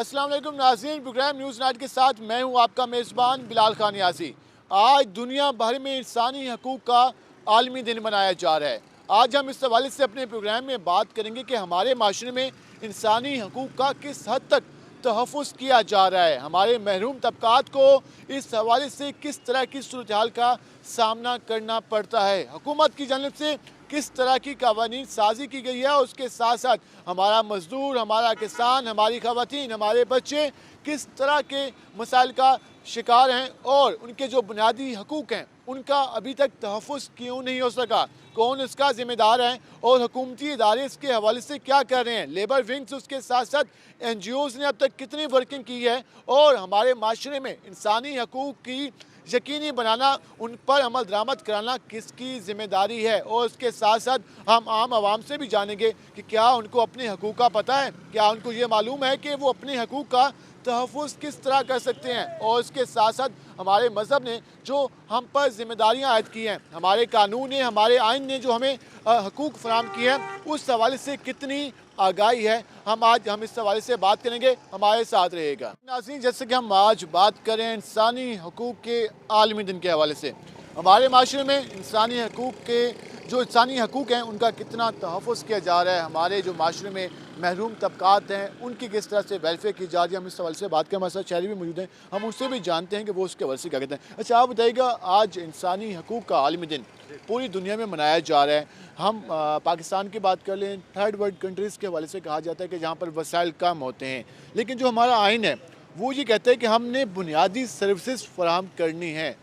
अस्सलाम वालेकुम नाज़रीन, प्रोग्राम न्यूज़ नाइट के साथ मैं हूं आपका मेज़बान बिलाल खान यासी। आज दुनिया भर में इंसानी हकूक़ का आलमी दिन मनाया जा रहा है। आज हम इस हवाले से अपने प्रोग्राम में बात करेंगे कि हमारे माशरे में इंसानी हकूक़ का किस हद तक तहफ़्फ़ुज़ किया जा रहा है, हमारे महरूम तबक़ात को इस हवाले से किस तरह की सूरत हाल का सामना करना पड़ता है, हुकूमत की जानिब से किस तरह की कवानीन साजी की गई है और उसके साथ साथ हमारा मजदूर, हमारा किसान, हमारी ख़वातीन, हमारे बच्चे किस तरह के मसाइल का शिकार हैं और उनके जो बुनियादी हकूक़ हैं उनका अभी तक तहफ़्फ़ुज़ क्यों नहीं हो सका, कौन इसका ज़िम्मेदार है और हुकूमती इदारे इसके हवाले से क्या कर रहे हैं। लेबर विंग्स उसके साथ साथ NGOs ने अब तक कितनी वर्किंग की है और हमारे माशरे में इंसानी हकूक़ की यकीनी बनाना, उन पर अमल दरामद कराना किसकी ज़िम्मेदारी है। और उसके साथ साथ हम आम आवाम से भी जानेंगे कि क्या उनको अपने हकूक़ का पता है, क्या उनको ये मालूम है कि वो अपने हकूक़ का तहफ़्फ़ुज़ किस तरह कर सकते हैं। और इसके साथ साथ हमारे मज़हब ने जो हम पर ज़िम्मेदारियाँ आयद की हैं, हमारे कानून ने, हमारे आइन ने जो हमें हकूक़ फ़राहम किए हैं, उस हवाले से कितनी आगाही है, हम इस हवाले से बात करेंगे, हमारे साथ रहेगा। नाज़रीन, जैसे कि हम आज बात करें इंसानी हकूक़ के आलमी दिन के हवाले से, हमारे माशरे में इंसानी हकूक़ के जो इंसानी हकूक़ हैं उनका कितना तहफ़्फ़ुज़ किया जा रहा है, हमारे जो माशरे में महरूम तबक़ात हैं उनकी किस तरह से वेलफेयर की जा रही है, हम इस हवाले से बात करें। हमारे साथ शहरी भी मौजूद हैं, हम उससे भी जानते हैं कि वो उसके हवाले से क्या कहते हैं। अच्छा, आप बताइएगा, आज इंसानी हकूक़ का आलमी दिन पूरी दुनिया में मनाया जा रहा है। हम पाकिस्तान की बात कर लें, थर्ड वर्ल्ड कंट्रीज़ के हवाले से कहा जाता है कि जहाँ पर वसाइल कम होते हैं, लेकिन जो हमारा आइन है वो ये कहता है कि हमने बुनियादी सर्विसेज फराहम करनी है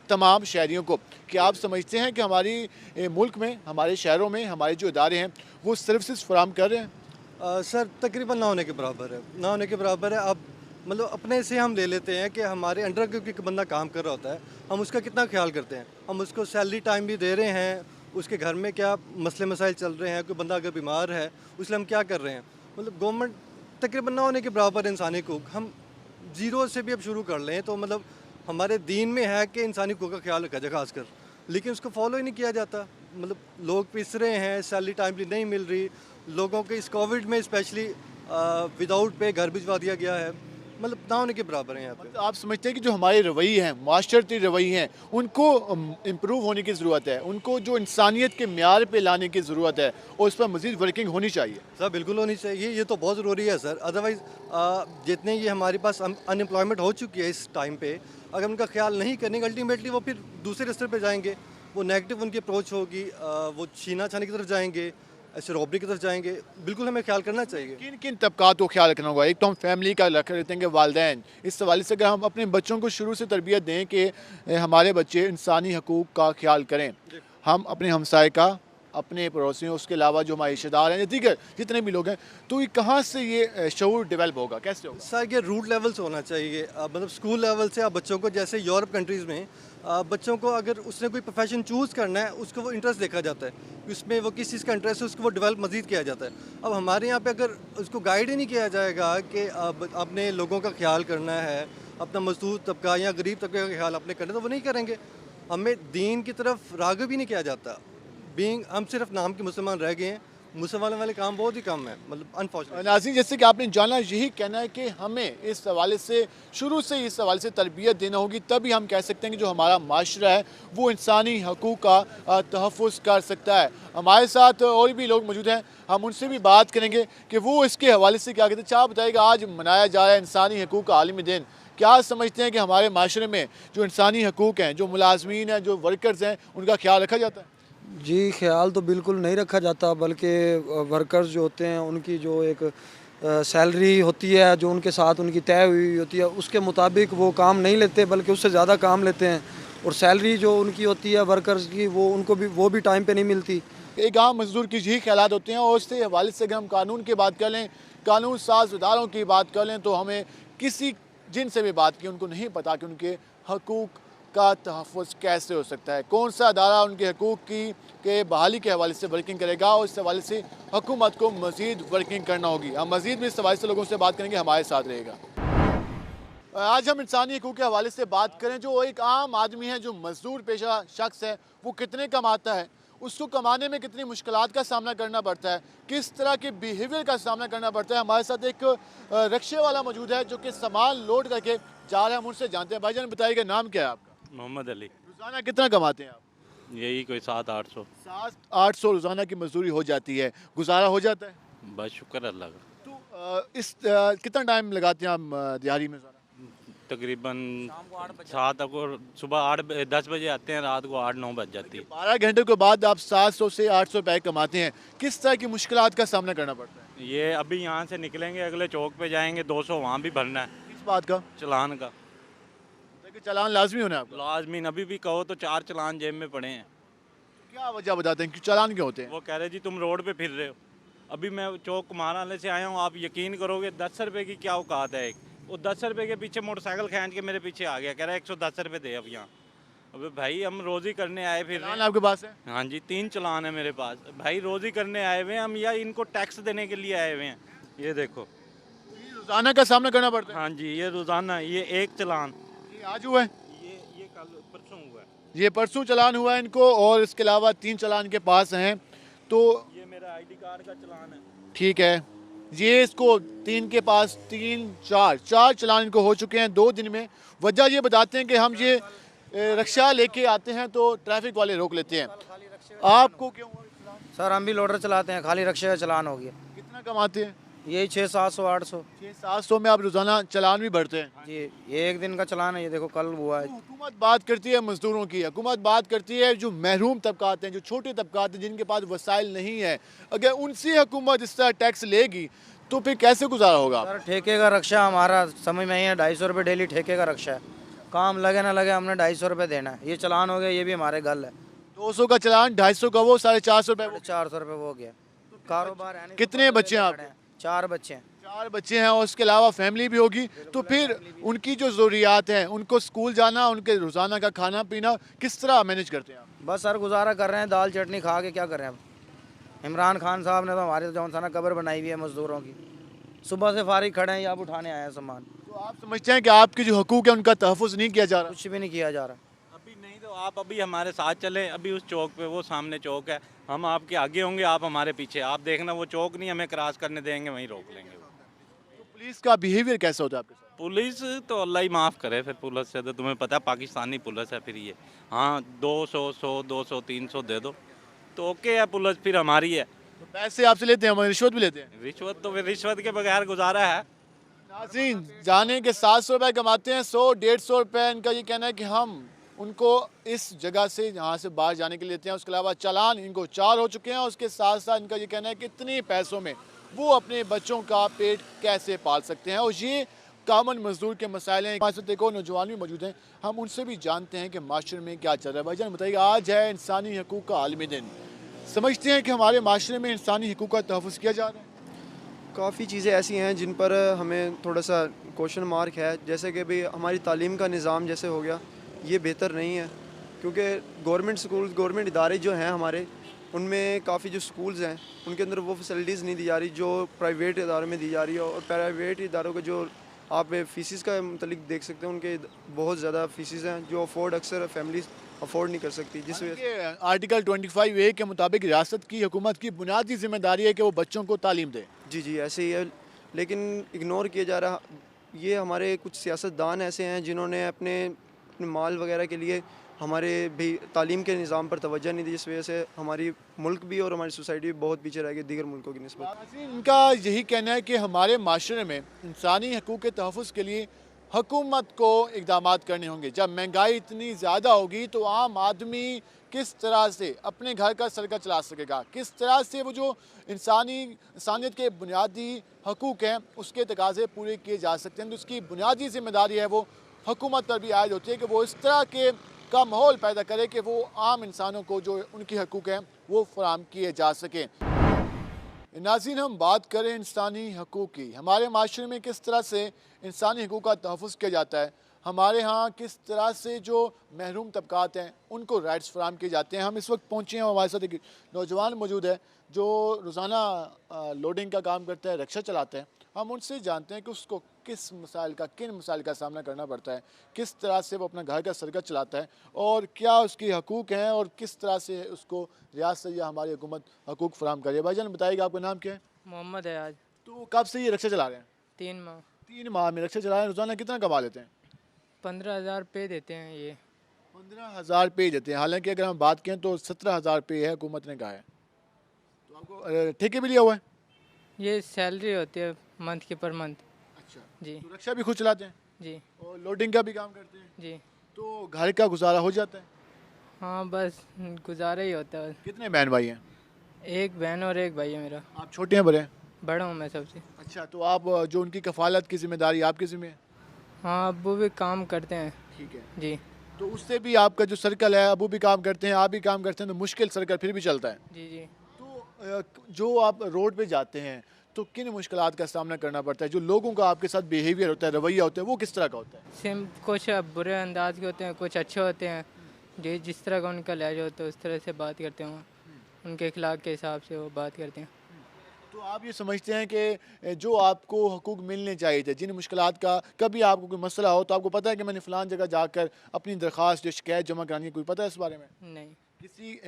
तमाम शहरियों को। क्या आप समझते हैं कि हमारी मुल्क में, हमारे शहरों में हमारे जो इदारे हैं वो सर्विसेज फराहम कर रहे हैं? सर तकरीबन ना होने के बराबर है, ना होने के बराबर है। अब मतलब अपने से हम ले लेते हैं कि हमारे अंडर क्योंकि एक बंदा काम कर रहा होता है, हम उसका कितना ख्याल करते हैं। हम उसको सैलरी टाइम भी दे रहे हैं, उसके घर में क्या मसले मसाइल चल रहे हैं, कोई बंदा अगर बीमार है उसलिए हम क्या कर रहे हैं। मतलब गवर्नमेंट तकरीबन ना होने के बराबर है इंसानी हकूक़। हम ज़ीरो से भी अब शुरू कर लें तो मतलब हमारे दीन में है कि इंसानी हकूक़ का ख्याल रखा जाए खासकर, लेकिन उसको फॉलो ही नहीं किया जाता। मतलब लोग पिस रहे हैं, सैलरी टाइमली नहीं मिल रही, लोगों के इस कोविड में स्पेशली विदाउट पे घर भिजवा दिया गया है। मतलब ना होने के बराबर है यहाँ पे। मतलब आप समझते हैं कि जो हमारे रवैये हैं, माशरती रवैये हैं, उनको इम्प्रूव होने की ज़रूरत है, उनको जो इंसानियत के म्यार पे लाने की ज़रूरत है और उस पर मज़ीद वर्किंग होनी चाहिए? सर बिल्कुल होनी चाहिए, ये तो बहुत ज़रूरी है सर। अदरवाइज़ जितने ये हमारे पास अनएम्प्लॉयमेंट हो चुकी है इस टाइम पे, अगर उनका ख्याल नहीं करेंगे अल्टीमेटली वो फिर दूसरे रास्ते पे जाएंगे। वो नेगेटिव उनकी अप्रोच होगी, वो छीना छाने की तरफ जाएंगे, ऐसे रॉबरी की तरफ जाएंगे। बिल्कुल हमें ख्याल करना चाहिए। किन किन तबकात को ख्याल रखना होगा? एक तो हम फैमिली का रख लेते हैं कि वालिदैन, इस हवाले से अगर हम अपने बच्चों को शुरू से तरबियत दें कि हमारे बच्चे इंसानी हकूक़ का ख्याल करें, हम अपने हमसाए का, अपने पड़ोसियों, उसके अलावा जो हमारे रिश्तेदार हैं, दीगर जितने भी लोग हैं, तो ये कहाँ से ये शऊर डेवलप होगा, कैसे होगा? सर ये रूट लेवल से होना चाहिए। मतलब स्कूल लेवल से आप बच्चों को, जैसे यूरोप कंट्रीज़ में बच्चों को अगर उसने कोई प्रोफेशन चूज़ करना है, उसको वो इंटरेस्ट देखा जाता है, उसमें वो किस चीज़ का इंटरेस्ट है, उसको वो डेवलप मज़ीद किया जाता है। अब हमारे यहाँ पे अगर उसको गाइड ही नहीं किया जाएगा कि अब अपने लोगों का ख्याल करना है, अपना मजदूर तबका या गरीब तबके का ख्याल अपने करना, तो वो नहीं करेंगे। हमें दीन की तरफ राग़िब ही नहीं किया जाता। हम सिर्फ नाम के मुसलमान रह गए हैं, मुसलमान वाले काम बहुत ही कम है, मतलब अनफॉर्चुनेट। नाज़रीन, जैसे कि आपने जाना, यही कहना है कि हमें इस हवाले से शुरू से इस हवाले से तरबियत देना होगी, तभी हम कह सकते हैं कि जो हमारा माशरा है वो इंसानी हकूक़ का तहफ़्फ़ुज़ कर सकता है। हमारे साथ और भी लोग मौजूद हैं, हम उनसे भी बात करेंगे कि वो इसके हवाले से क्या कहते हैं। आप बताइएगा, आज मनाया जा रहा है इंसानी हकूक़ का आलमी दिन, क्या समझते हैं कि हमारे माशरे में जो इंसानी हकूक़ हैं, जो मुलाजमीन हैं, जो वर्कर्स हैं, उनका ख्याल रखा जाता है? जी, ख़्याल तो बिल्कुल नहीं रखा जाता, बल्कि वर्कर्स जो होते हैं उनकी जो एक सैलरी होती है, जो उनके साथ उनकी तय हुई होती है, उसके मुताबिक वो काम नहीं लेते, बल्कि उससे ज़्यादा काम लेते हैं। और सैलरी जो उनकी होती है वर्कर्स की, वो भी टाइम पे नहीं मिलती। एक आम मजदूर की यही ख्यालात होते हैं। और इससे हवाले से अगर हम कानून की बात कर लें, कानून साज इदारों की बात कर लें, तो हमें किसी जिन से भी बात की उनको नहीं पता कि उनके हकूक़ का तहफ़्फ़ुज़ कैसे हो सकता है, कौन सा अदारा उनके हकूक़ की के बहाली के हवाले से वर्किंग करेगा और इस हवाले से हुकूमत को मज़ीद वर्किंग करना होगी। हम मज़ीद भी इस हवाले से लोगों से बात करेंगे, हमारे साथ रहेगा। आज हम इंसानी हकूक़ के हवाले से बात करें, जो एक आम आदमी है, जो मज़दूर पेशा शख्स है, वो कितने कमाता है उसको कमाने में कितनी मुश्किलात का सामना करना पड़ता है, किस तरह के बिहेवियर का सामना करना पड़ता है। हमारे साथ एक रिक्शे वाला मौजूद है जो कि सामान लोड करके जा रहा है, हम उनसे जानते हैं। भाईजान बताइएगा, नाम क्या है आपका? मोहम्मद अली। रोज़ाना कितना कमाते हैं आप? यही कोई 700-800। 700-800 रोज़ाना की मजदूरी हो जाती है, गुजारा हो जाता है? बस शुक्र अल्लाह का। तो कितना टाइम लगाते हैं आप दिहाड़ी में? तकरीबन 7 को सुबह 10 बजे आते हैं, रात को 8-9 बज जाती है। 12 घंटे के बाद आप 700 से 800 रुपए कमाते हैं, किस तरह की मुश्किलात का सामना करना पड़ता है? ये अभी यहाँ से निकलेंगे, अगले चौक पे जाएंगे, 200 वहाँ भी भरना है। किस बात का? चलान का। कि चालान लाजमी होना है आपका? लाजमीन, अभी भी कहो तो 4 चलान जेब में पड़े हैं। क्या वजह बताते हैं कि चालान क्यों होते हैं? वो कह रहे जी तुम रोड पे फिर रहे हो। अभी मैं चौक कुमाराले से आया हूँ, आप यकीन करोगे 10 रुपये की क्या औकात है। एक वो 10 रुपये के पीछे मोटरसाइकिल खींच के मेरे पीछे आ गया, कह रहा है 110 रुपये दे अब यहाँ। अबे भाई हम रोज़ी करने आए फिर चालान आपके पास है? हाँ जी, 3 चलान है मेरे पास। भाई रोज़ी करने आए हुए हैं हम, या इनको टैक्स देने के लिए आए हुए हैं। ये देखो, रोजाना का सामना करना पड़ता है? हाँ जी, ये रोज़ाना, ये एक चलान, ये आज हुआ है, ये कल परसों हुआ है, ये परसों चलान हुआ है इनको, और इसके अलावा 3 चलान के पास हैं। तो ये मेरा ID कार्ड का चलान है। ठीक है, ये इसको 3 के पास 4 चलान इनको हो चुके हैं 2 दिन में। वजह ये बताते हैं कि हम ये रिक्शा लेके आते हैं तो ट्रैफिक वाले रोक लेते हैं। आपको क्यों हुआ चलान? सर हम भी लोडर चलाते हैं, खाली रिक्शे का चलान हो गया। कितना कमाते हैं? यही 600-700-800 600-700 में आप रोजाना चलान भी भरते हैं? जी, ये एक दिन का चलान है। ये देखो कल हुआ है। हुकूमत बात करती है मजदूरों की, हुकूमत बात करती है जो महरूम तबकात हैं, जो छोटे तबकात हैं, जिनके पास वसाइल नहीं है। अगर उनसे हुकूमत इस तरह टैक्स लेगी तो फिर कैसे गुजारा होगा? सर ठेके का रिक्शा हमारा समझ में ही है, 250 रुपये डेली ठेके का रिक्शा है। काम लगे ना लगे हमने 250 रुपये देना है। ये चलान हो गया, ये भी हमारे गल है। 200 का चलान, 250 का वो, 450 रुपए वो। 400 रुपये वो हो गया। कारोबार है नहीं। कितने बच्चे हैं आपके? 4 बच्चे हैं। 4 बच्चे हैं और उसके अलावा फैमिली भी होगी, तो फिर उनकी जो ज़रूरियात हैं, उनको स्कूल जाना, उनके रोज़ाना का खाना पीना किस तरह मैनेज करते हैं आप? बस सर गुजारा कर रहे हैं, दाल चटनी खा के क्या कर रहे हैं अब। इमरान खान साहब ने तो हमारे जौन सा ना कब्र बनाई हुई है मजदूरों की। सुबह से फारिग खड़े हैं, या आप उठाने आए हैं सामान। तो आप समझते हैं कि आपके जो हकूक़ है उनका तहफ़्फ़ुज़ नहीं किया जा रहा? कुछ भी नहीं किया जा रहा। अभी नहीं तो आप अभी हमारे साथ चले, अभी उस चौक पे, वो सामने चौक है, हम आपके आगे होंगे, आप हमारे पीछे। आप देखना वो चौक नहीं हमें क्रॉस करने देंगे, वहीं रोक लेंगे। तो पुलिस का बिहेवियर कैसा होता है आपके साथ? पुलिस तो अल्लाह ही माफ़ करे, फिर पुलिस से तो तुम्हें पता है पाकिस्तानी पुलिस है। फिर ये हाँ 200, 100, 200, 300 दे दो तो ओके है, पुलिस फिर हमारी है। तो पैसे आपसे लेते हैं, हमारी रिश्वत भी लेते हैं? रिश्वत तो फिर रिश्वत के बगैर गुजारा है। नाज़रीन, जाने के 700 रुपये कमाते हैं, 100-150 रुपये इनका ये कहना है कि हम उनको इस जगह से यहाँ से बाहर जाने के लिए लेते हैं। उसके अलावा चलान इनको 4 हो चुके हैं, उसके साथ साथ इनका ये कहना है कि इतने पैसों में वो अपने बच्चों का पेट कैसे पाल सकते हैं, और ये कामन मजदूर के मसाइल हैं। हमारे साथ एक और नौजवान भी मौजूद हैं, हम उनसे भी जानते हैं कि माशरे में क्या चल रहा है। भाईजान बताइएगा, आज है इंसानी हकूक़ का आलमी दिन, समझते हैं कि हमारे माशरे में इंसानी हकूक़ का तहफ़्फ़ुज़ किया जा रहा है? काफ़ी चीज़ें ऐसी हैं जिन पर हमें थोड़ा सा क्वेश्चन मार्क है। जैसे कि भी हमारी तालीम का निज़ाम जैसे हो गया, ये बेहतर नहीं है, क्योंकि गवर्नमेंट स्कूल, गवर्नमेंट इदारे जो हैं हमारे, उनमें काफ़ी जो स्कूल्स हैं उनके अंदर वो फैसिलिटीज़ नहीं दी जा रही जो प्राइवेट इदारों में दी जा रही है। और प्राइवेट इदारों का जो आप फ़ीसिस का मतलब देख सकते हैं, उनके बहुत ज़्यादा फ़ीसिस हैं जो अक्सर फैमिलीज अफोर्ड नहीं कर सकती। जिस वजह से आर्टिकल 25A के मुताबिक रियासत की हुकूमत की बुनियादी जिम्मेदारी है कि वो बच्चों को तालीम दे। जी ऐसे ही है, लेकिन इग्नोर किया जा रहा। ये हमारे कुछ सियासतदान ऐसे हैं जिन्होंने अपने माल वगैरह के लिए हमारे भी तालीम के निज़ाम पर तवज्जो नहीं दी, जिस वजह से हमारी मुल्क भी और हमारी सोसाइटी भी बहुत पीछे रह गई दीगर मुल्कों की निस्बत। इनका यही कहना है कि हमारे माशरे में इंसानी हकूक़ के तहफ़्फ़ुज़ के लिए हुकूमत को इक़दामात करने होंगे। जब महंगाई इतनी ज़्यादा होगी तो आम आदमी किस तरह से अपने घर का सरका चला सकेगा, किस तरह से वो जो इंसानियत के बुनियादी हकूक़ हैं उसके तकाज़े पूरे किए जा सकते हैं। तो उसकी बुनियादी ज़िम्मेदारी है वो हुकूमत पर भी आयद होती है कि वो इस तरह का माहौल पैदा करे कि वो आम इंसानों को जो उनके हकूक़ हैं वो फराहम किए जा सकें। नाज़रीन, हम बात करें इंसानी हकूक़ की, हमारे माशरे में किस तरह से इंसानी हकूक़ का तहफ़्फ़ुज़ किया जाता है, हमारे यहाँ किस तरह से जो महरूम तबकात हैं उनको राइट्स फराहम किए जाते हैं। हम इस वक्त पहुँचे हैं, हमारे साथ एक नौजवान मौजूद है जो रोज़ाना लोडिंग का काम करता है, रिक्शा चलाता है। हम उनसे जानते हैं कि उसको किन मसाइल का सामना करना पड़ता है, किस तरह से वो अपना घर का सरकत चलाता है और क्या उसकी हकूक़ हैं और किस तरह से उसको रियासत या हमारी हुकूमत हकूक़ फराहम करे। भाईजान बताइएगा आपका नाम क्या है? मोहम्मद है आज। तो कब से ये रिक्शा चला रहे हैं? 3 माह। 3 माह में रिक्शा चला रहे हैं। रोज़ाना कितना कमा लेते हैं? 15,000 पे देते हैं ये। 15,000 रुपये देते हैं, हालांकि अगर हम बात करें तो 17,000 रुपये है, हुकूमत ने कहा है। तो आपको ठेके भी लिया हुआ है? ये सैलरी होती है मंथ की पर मंथ। अच्छा जी तो रिक्शा भी खुद चलाते हैं जी और लोडिंग का भी काम करते हैं, जी। तो घर का गुजारा हो जाता है? हाँ बस गुजारा ही होता है। कितने बहन भाई हैं? एक बहन और एक भाई है मेरा। आप छोटे हैं बड़े हैं? बड़ा हूँ मैं सबसे। अच्छा तो आप जो उनकी कफालत की जिम्मेदारी आपकी ज़िम्मे है? हाँ अब्बू भी काम करते हैं। ठीक है। जी तो उससे भी आपका जो सर्कल है, अबू भी काम करते हैं, आप भी काम करते हैं, तो मुश्किल सर्कल फिर भी चलता है। जी जी। तो जो आप रोड पे जाते हैं तो किन मुश्किलात का सामना करना पड़ता है? जो लोगों का आपके साथ बिहेवियर होता है, रवैया होता है, वो किस तरह का होता है? सेम, कुछ बुरे अंदाज के होते हैं, कुछ अच्छे होते हैं। जी जिस तरह का उनका लहजा होता है उस तरह से बात करते हैं, वो उनके अखलाक के हिसाब से वो बात करते हैं। तो आप ये समझते हैं कि जो आपको हकूक़ मिलने चाहिए थे, जिन मुश्किलात का कभी आपको कोई मसला हो तो आपको पता है कि मैंने फ़लान जगह जाकर अपनी दरख्वास्त जो शिकायत जमा करानी है, कोई पता है इस बारे में? नहीं। किसी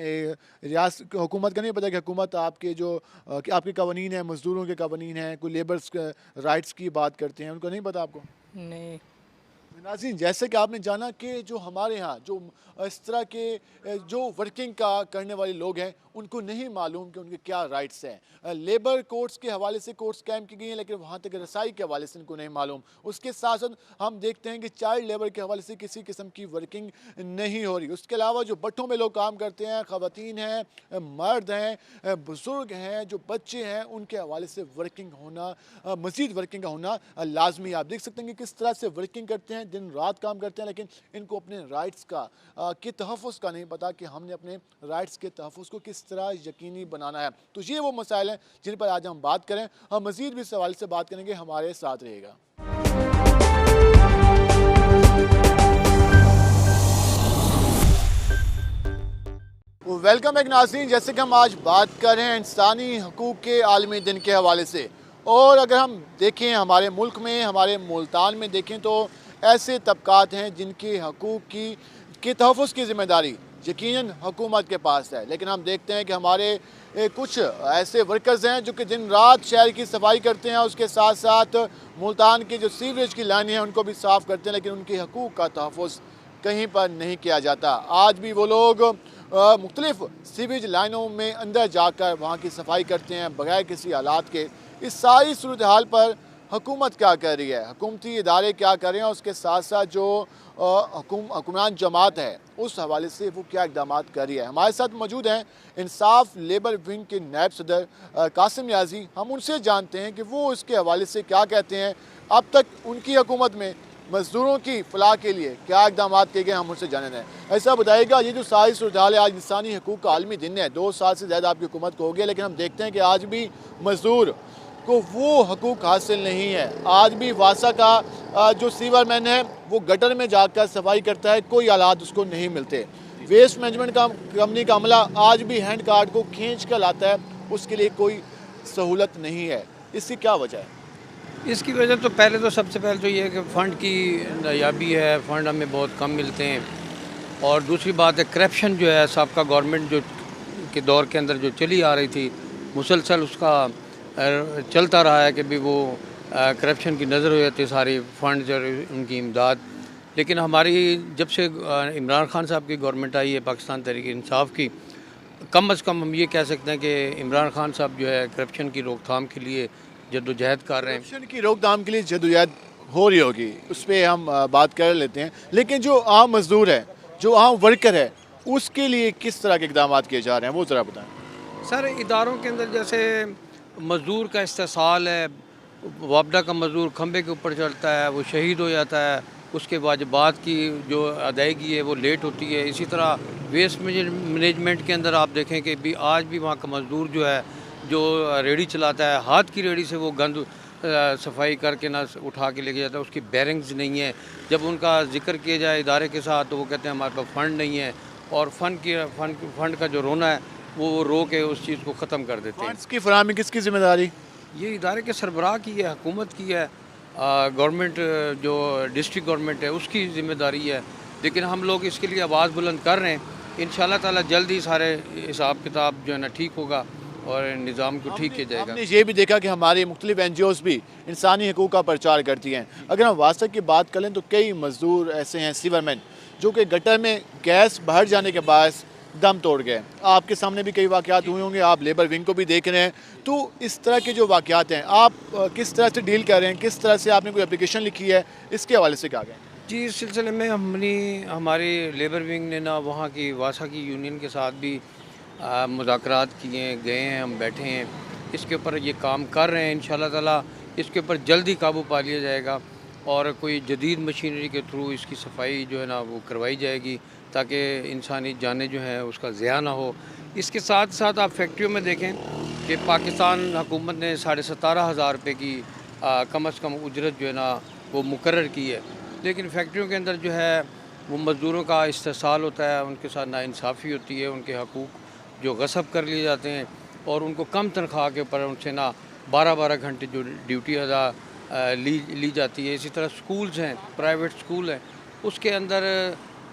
रियासत हुकूमत का नहीं पता कि हुकूमत आपके जो कि आपके कवानीन हैं, मज़दूरों के कवानीन हैं, कोई लेबर्स राइट्स की बात करते हैं, उनको नहीं पता आपको? नहीं। नाज़रीन, जैसे कि आपने जाना कि जो हमारे यहाँ जो इस तरह के जो वर्किंग का करने वाले लोग हैं उनको नहीं मालूम कि उनके क्या राइट्स हैं। लेबर कोर्ट्स के हवाले से कोर्ट्स कायम की गई हैं, लेकिन वहाँ तक रसाई के हवाले से इनको नहीं मालूम। उसके साथ साथ हम देखते हैं कि चाइल्ड लेबर के हवाले से किसी किस्म की वर्किंग नहीं हो रही। उसके अलावा जो भट्ठों में लोग काम करते हैं, ख़वातीन हैं, मर्द हैं, बुज़ुर्ग हैं, जो बच्चे हैं, उनके हवाले से वर्किंग होना, मज़ीद वर्किंग का होना लाजमी। आप देख सकते हैं कि किस तरह से वर्किंग करते हैं, दिन रात काम करते हैं, लेकिन इनको अपने राइट्स का के तहफ़्फ़ुज़ का नहीं पता कि हमने अपने राइट्स के तहफ़्फ़ुज़ को किस तरह यकीनी बनाना है। तो ये वो मसाइल हैं जिन पर आज हम बात करें। हम मज़ीद भी इस सवाल से बात करेंगे, हमारे साथ रहेगा। वेलकम एक नाज़रीन, जैसे कि हम आज बात कर रहे हैं इंसानी हकूक़ के आलमी दिन के हवाले से, और अगर हम देखें हमारे मुल्क में, हमारे मुल्तान में देखें तो ऐसे तबकात हैं जिनके हकूक़ के तहफ़्फ़ुज़ की ज़िम्मेदारी यकीनन हुकूमत के पास है, लेकिन हम देखते हैं कि हमारे कुछ ऐसे वर्कर्स हैं जो कि दिन रात शहर की सफाई करते हैं, उसके साथ साथ मुल्तान की जो सीवरेज की लाइनें हैं उनको भी साफ़ करते हैं, लेकिन उनके हकूक़ का तहफ़्फ़ुज़ कहीं पर नहीं किया जाता। आज भी वो लोग मुख्तलिफ़ सीवरेज लाइनों में अंदर जाकर वहाँ की सफाई करते हैं बगैर किसी आलात के। इस सारी सूरत हाल पर हुकूमत क्या कर रही है, हुकूमती इदारे क्या कर रहे हैं, उसके साथ साथ जो हुक्मरान जमात है उस हवाले से वो क्या इक़दाम कर रही है। हमारे साथ मौजूद हैं इंसाफ लेबर विंग के नायब सदर कासिम नियाज़ी। हम उनसे जानते हैं कि वो इसके हवाले से क्या कहते हैं, अब तक उनकी हुकूमत में मज़दूरों की फलाह के लिए क्या इक़दाम किए गए, हम उनसे जाने दें। ऐसा बताइएगा, ये जो सारी सूरत हाल है, आज इंसानी हकूक़ का आलमी दिन है, 2 साल से ज़्यादा आपकी हुकूमत को हो गया, लेकिन हम देखते हैं कि आज भी मज़दूर को वो हकूक़ हासिल नहीं है। आज भी वासा का जो सीवरमैन है वो गटर में जाकर सफाई करता है, कोई आलात उसको नहीं मिलते। वेस्ट मैनेजमेंट कंपनी का अमला आज भी हैंड कार्ड को खींच कर लाता है, उसके लिए कोई सहूलत नहीं है। इसकी क्या वजह है? इसकी वजह तो पहले तो सबसे पहले तो ये है कि फ़ंड की नायाबी है, फ़ंड हमें बहुत कम मिलते हैं, और दूसरी बात है करप्शन जो है सबका गवर्नमेंट जो के दौर के अंदर जो चली आ रही थी मुसलसल उसका चलता रहा है कि भी वो करप्शन की नज़र हो जाती है सारी फंड और उनकी इमदाद। लेकिन हमारी जब से इमरान खान साहब की गवर्नमेंट आई है पाकिस्तान तहरीक इंसाफ की, कम अज़ कम हम ये कह सकते हैं कि इमरान खान साहब जो है करप्शन की रोकथाम के लिए जद्दोजहद कर रहे हैं। करप्शन की रोकथाम के लिए जद्दोजहद हो रही होगी, उस पर हम बात कर लेते हैं, लेकिन जो आम मज़दूर है, जो आम वर्कर है, उसके लिए किस तरह के इक़दाम किए जा रहे हैं वो ज़रा बताएँ। सर इदारों के अंदर जैसे मज़दूर का इस्तेसाल है, वापडा का मज़दूर खंबे के ऊपर चढ़ता है, वो शहीद हो जाता है, उसके वाजिबात की जो अदायगी है वो लेट होती है। इसी तरह वेस्ट मैनेजमेंट के अंदर आप देखें कि भी आज भी वहाँ का मज़दूर जो है जो रेडी चलाता है, हाथ की रेडी से वो गंद सफाई करके ना उठा के लेके जाता है, उसकी बैरिंग्स नहीं है। जब उनका जिक्र किया जाए इदारे के साथ तो वो कहते हैं हमारे पास फ़ंड नहीं है, और फ़ंड का जो रोना है वो रो के उस चीज़ को ख़त्म कर देते हैं। फंड्स की फराहमी किसकी जिम्मेदारी? ये इदारे के सरबराह की है, हुकूमत की है, गवर्नमेंट जो डिस्ट्रिक्ट गवर्नमेंट है उसकी ज़िम्मेदारी है। लेकिन हम लोग इसके लिए आवाज़ बुलंद कर रहे हैं। इंशाल्लाह ताला जल्द ही सारे हिसाब किताब जो है ना ठीक होगा और निज़ाम को ठीक किया जाएगा। हमने ये भी देखा कि हमारी मुख्तलिफ NGOs भी इंसानी हकूक़ का प्रचार करती हैं। अगर हम वास्तव की बात करें तो कई मज़दूर ऐसे हैं, सीवरमैन, जो कि गटर में गैस भर जाने के बाद दम तोड़ गए। आपके सामने भी कई वाक़यात हुए होंगे, आप लेबर विंग को भी देख रहे हैं। तो इस तरह के जो वाक़यात हैं आप किस तरह से डील कर रहे हैं, किस तरह से आपने कोई एप्लीकेशन लिखी है, इसके हवाले से क्या कहें? जी, इस सिलसिले में हमारी लेबर विंग ने ना वहाँ की वासा की यूनियन के साथ भी मुज़ाकरात किए गए हैं, हम बैठे हैं, इसके ऊपर ये काम कर रहे हैं। इंशाल्लाह ताला इसके ऊपर जल्दी काबू पा लिया जाएगा और कोई जदीद मशीनरी के थ्रू इसकी सफाई जो है ना वो करवाई जाएगी ताकि इंसानी जानें जो हैं उसका ज़िया ना हो। इसके साथ साथ आप फैक्ट्रियों में देखें कि पाकिस्तान हुकूमत ने 17,500 रुपये की कम अज़ कम उजरत जो है ना वो मुकर्रर की है, लेकिन फैक्ट्रियों के अंदर जो है वो मज़दूरों का इस्तेसाल होता है, उनके साथ नाइंसाफ़ी होती है, उनके हकूक़ जो गसब कर लिए जाते हैं और उनको कम तनख्वाह के ऊपर उनसे ना 12-12 घंटे जो ड्यूटी अदा ली जाती है। इसी तरह स्कूल्स हैं, प्राइवेट स्कूल हैं, उसके अंदर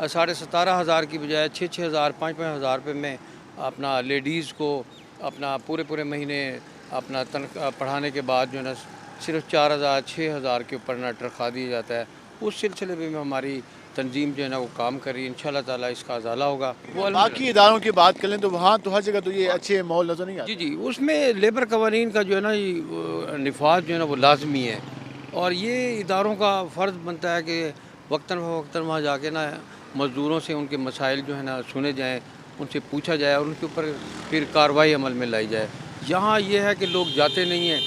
17,500 की बजाय 6,000 5,000 रुपये में अपना लेडीज़ को अपना पूरे महीने अपना पढ़ाने के बाद जो है ना सिर्फ 4,000 6,000 के ऊपर ना तनख्वाह दिया जाता है। उस सिलसिले में हमारी तंजीम जो है ना वो काम कर रही है। इंशाल्लाह ताला इसका अजाला होगा। वो बाकी इदारों की बात करें तो वहाँ तो हर जगह तो ये अच्छे माहौल नज़र नहीं आते। जी, उसमें लेबर कवानीन का जो है ना ये निफाज जो है ना वो लाजमी है और ये इदारों का फ़र्ज़ बनता है कि वक्तन फ़वक्तन वहाँ जाके ना मज़दूरों से उनके मसाइल जो है ना सुने जाएँ, उनसे पूछा जाए और उनके ऊपर फिर कार्रवाई अमल में लाई जाए। यहाँ ये है कि लोग जाते नहीं हैं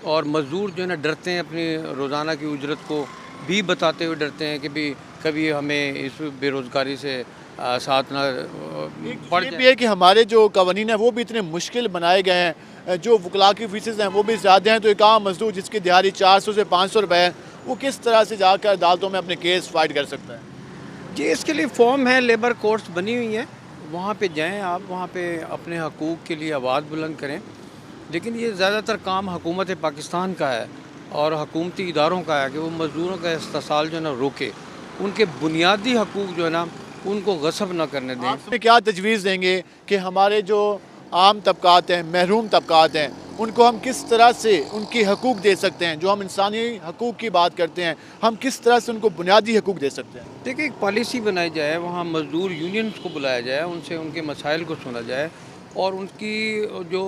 और मज़दूर जो है ना डरते हैं, अपनी रोज़ाना की उजरत को भी बताते हुए डरते हैं कि भी कभी हमें इस बेरोज़गारी से साथ ना पड़ ये भी है कि हमारे जो कवानीन है वो भी इतने मुश्किल बनाए गए हैं, जो वकला की फीसेस हैं वो भी ज़्यादा हैं। तो एक आम मजदूर जिसकी दिहाड़ी 400 से 500 रुपये है, वो किस तरह से जाकर अदालतों में अपने केस फाइट कर सकता है? जी, इसके लिए फॉर्म है, लेबर कोर्ट्स बनी हुई हैं, वहाँ पे जाएं आप, वहाँ पे अपने हकूक़ के लिए आवाज़ बुलंद करें। लेकिन ये ज़्यादातर काम हुकूमत पाकिस्तान का है और हुकूमती इदारों का है कि वो मज़दूरों का इस्तेसाल जो है ना रोके, उनके बुनियादी हकूक़ जो है ना उनको गसब ना करने दें। आप क्या तजवीज़ देंगे कि हमारे जो आम तबकात हैं, महरूम तबकात हैं, उनको हम किस तरह से उनके हकूक़ दे सकते हैं? जो हम इंसानी हकूक़ की बात करते हैं, हम किस तरह से उनको बुनियादी हकूक़ दे सकते हैं? देखिए, एक पॉलिसी बनाई जाए, वहाँ मज़दूर यूनियंस को बुलाया जाए, उनसे उनके मसाइल को सुना जाए और उनकी जो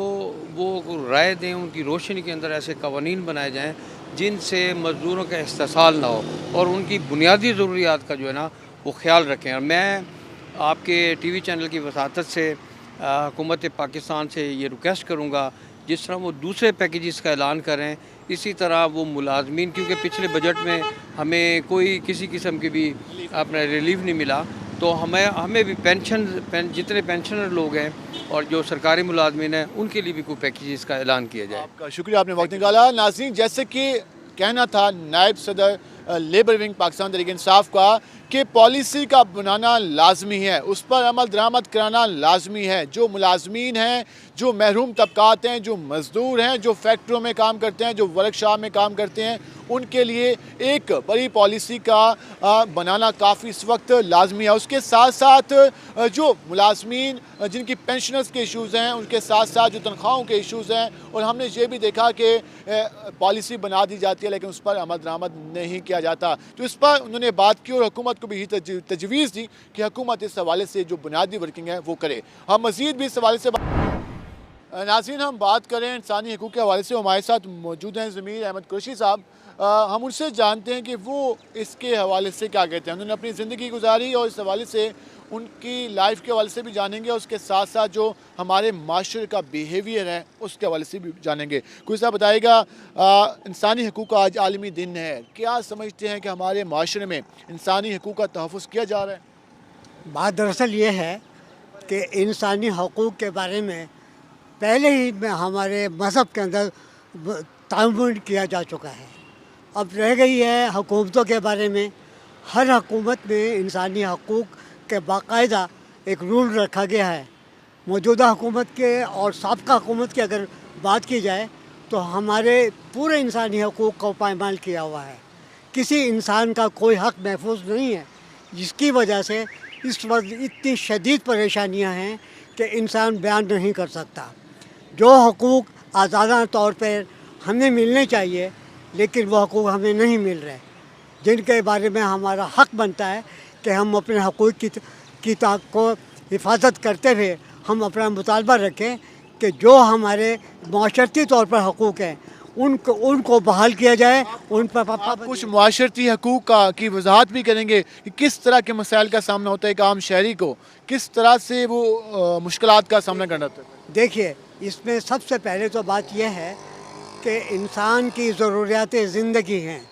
वो राय दें, उनकी रोशनी के अंदर ऐसे कवानीन बनाए जाएँ जिनसे मज़दूरों का इस्तेसाल ना हो और उनकी बुनियादी ज़रूरियात का जो है ना वो ख्याल रखें। और मैं आपके TV चैनल की वसातत से हुकूमत पाकिस्तान से ये रिक्वेस्ट करूँगा, जिस तरह वो दूसरे पैकेजेस का ऐलान करें, इसी तरह वो मुलाजमीन, क्योंकि पिछले बजट में हमें कोई किसी किस्म की भी अपना रिलीफ नहीं मिला, तो हमें भी पेंशन जितने पेंशनर लोग हैं और जो सरकारी मुलाजमीन हैं उनके लिए भी कोई पैकेजेस का ऐलान किया जाए। आपका शुक्रिया, आपने वक्त निकाला। नाज़रीन, जैसे कि कहना था नायब सदर लेबर विंग पाकिस्तान तहरीक इंसाफ का कि पॉलिसी का बनाना लाजमी है, उस पर अमल दरामद कराना लाजमी है। जो मुलाजमीन हैं, जो महरूम तबकात हैं, जो मज़दूर हैं, जो फैक्ट्रियों में काम करते हैं, जो वर्कशॉप में काम करते हैं, उनके लिए एक बड़ी पॉलिसी का बनाना काफ़ी इस वक्त लाजमी है। उसके साथ साथ जो मुलाजमीन जिनकी पेंशनर्स के इशूज़ हैं, उनके साथ साथ जो तनख्वाहों के इशूज़ हैं, और हमने ये भी देखा कि पॉलिसी बना दी जाती है लेकिन उस पर अमल दरामद नहीं किया जाता। तो इस पर उन्होंने बात की और हुकूमत को भी यही तजवीज़ दी कि हुकूमत इस हवाले से जो बुनियादी वर्किंग है वो करे। हम मज़ीद भी इस हवाले से नाज़रीन हम बात करें इंसानी हकूक़ के हवाले से, हमारे साथ मौजूद हैं ज़मीर अहमद कुरैशी साहब। हम उनसे जानते हैं कि वो इसके हवाले से क्या कहते हैं। उन्होंने अपनी ज़िंदगी गुजारी और इस हवाले से उनकी लाइफ के हवाले से भी जानेंगे, और उसके साथ साथ जो हमारे माशरे का बिहेवियर है उसके हवाले से भी जानेंगे। कुछ साहब बताइएगा, इंसानी हकूक़ का आज आलमी दिन है, क्या समझते हैं कि हमारे माशरे में इंसानी हकूक़ का तहफ़्फ़ुज़ किया जा रहा है? बात दरअसल ये है कि इंसानी हकूक़ के बारे में पहले ही हमारे मज़हब के अंदर तामील किया जा चुका है। अब रह गई है हुकूमतों के बारे में। हर हुकूमत में इंसानी हकूक़ के बाकायदा एक रूल रखा गया है। मौजूदा हुकूमत के और साबका हुकूमत की अगर बात की जाए तो हमारे पूरे इंसानी हकूक़ को पायमाल किया हुआ है। किसी इंसान का कोई हक़ महफूज नहीं है, जिसकी वजह से इस वक्त इतनी शदीद परेशानियां हैं कि इंसान बयान नहीं कर सकता। जो हकूक़ आज़ादाना तौर पर हमें मिलने चाहिए लेकिन वो हकूक़ हमें नहीं मिल रहे, जिनके बारे में हमारा हक़ बनता है कि हम अपने हकूक़ की को हिफाजत करते हुए हम अपना मुतालबा रखें कि जो हमारे माशरती तौर पर हकूक़ हैं उनको बहाल किया जाए। उन पर आप कुछ माशरती हकूक़ की वजाहत भी करेंगे कि किस तरह के मसाइल का सामना होता है एक आम शहरी को, किस तरह से वो मुश्किलात का सामना करना होता है? देखिए, इसमें सबसे पहले तो बात यह है कि इंसान की ज़रूरियात ज़िंदगी हैं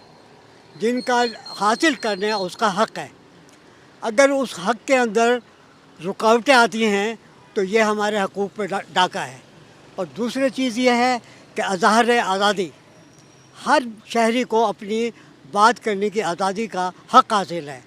जिनका हासिल करने उसका हक़ है। अगर उस हक़ के अंदर रुकावटें आती हैं तो ये हमारे हकूक़ पर डाका है। और दूसरी चीज़ ये है कि अज़हर आज़ादी, हर शहरी को अपनी बात करने की आज़ादी का हक़ हासिल है।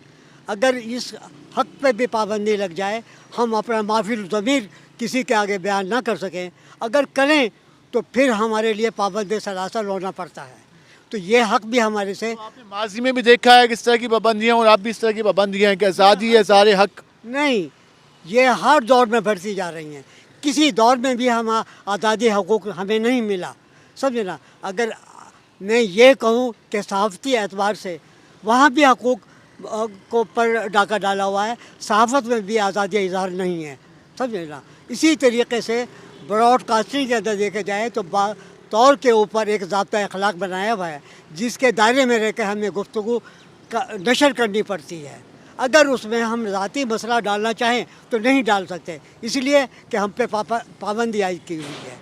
अगर इस हक़ पे भी पाबंदी लग जाए, हम अपना माफिल ज़मीर किसी के आगे बयान ना कर सकें, अगर करें तो फिर हमारे लिए पाबंद सलासल होना पड़ता है। तो ये हक़ भी हमारे से आपने माजी में भी देखा है किस तरह की पाबंदियाँ और आप भी इस तरह की पाबंदियाँ हैं कि आज़ादी है सारे हक़ नहीं, ये हर दौर में बढ़ती जा रही हैं। किसी दौर में भी हम आज़ादी हकूक़ हमें नहीं मिला, समझे ना। अगर मैं ये कहूँ कि सहाफ़ती एतबार से वहाँ भी हकूक़ को पर डाका डाला हुआ है, सहाफ़त में भी आज़ादी इज़हार नहीं है, समझे ना। इसी तरीके से ब्रॉडकास्टिंग के अंदर देखा जाए तो तौर के ऊपर एक ज़ाब्ता अखलाक बनाया हुआ है जिसके दायरे में रहकर हमें गुफ्तगू नशर करनी पड़ती है। अगर उसमें हम ज़ाती मसला डालना चाहें तो नहीं डाल सकते, इसलिए कि हम पे पाबंदी आयद की हुई है।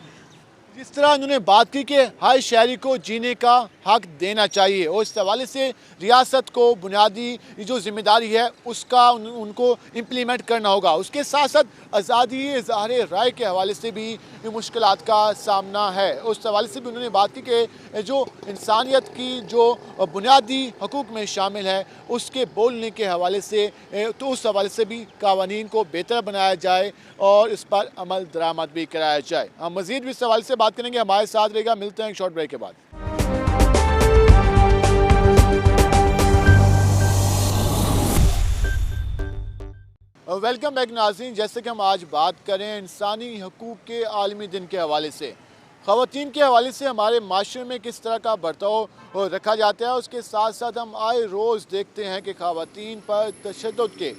जिस तरह उन्होंने बात की कि हर शहरी को जीने का हक़ देना चाहिए और इस हवाले से रियासत को बुनियादी जो ज़िम्मेदारी है उसका उनको इम्प्लीमेंट करना होगा। उसके साथ साथ आज़ादी इज़हार राय के हवाले से भी मुश्किलात का सामना है। उस हवाले से भी उन्होंने बात की कि जो इंसानियत की जो बुनियादी हकूक़ में शामिल है उसके बोलने के हवाले से तो उस हवाले से भी कावानीन को बेहतर बनाया जाए और इस पर अमल दरामद भी कराया जाए। हम मज़ीद भी इस हवाले से बात करेंगे, हमारे साथ रहेगा। मिलते हैं एक शॉर्ट ब्रेक के बाद। वेलकम बैक नाज़रीन। जैसे कि हम आज बात करें इंसानी हकूक़ के आलमी दिन के हवाले से, ख़वातीन के हवाले से हमारे माशरे में किस तरह का बर्ताव रखा जाता है, उसके साथ साथ हम आए रोज़ देखते हैं कि ख़वातीन पर तशद्दुद के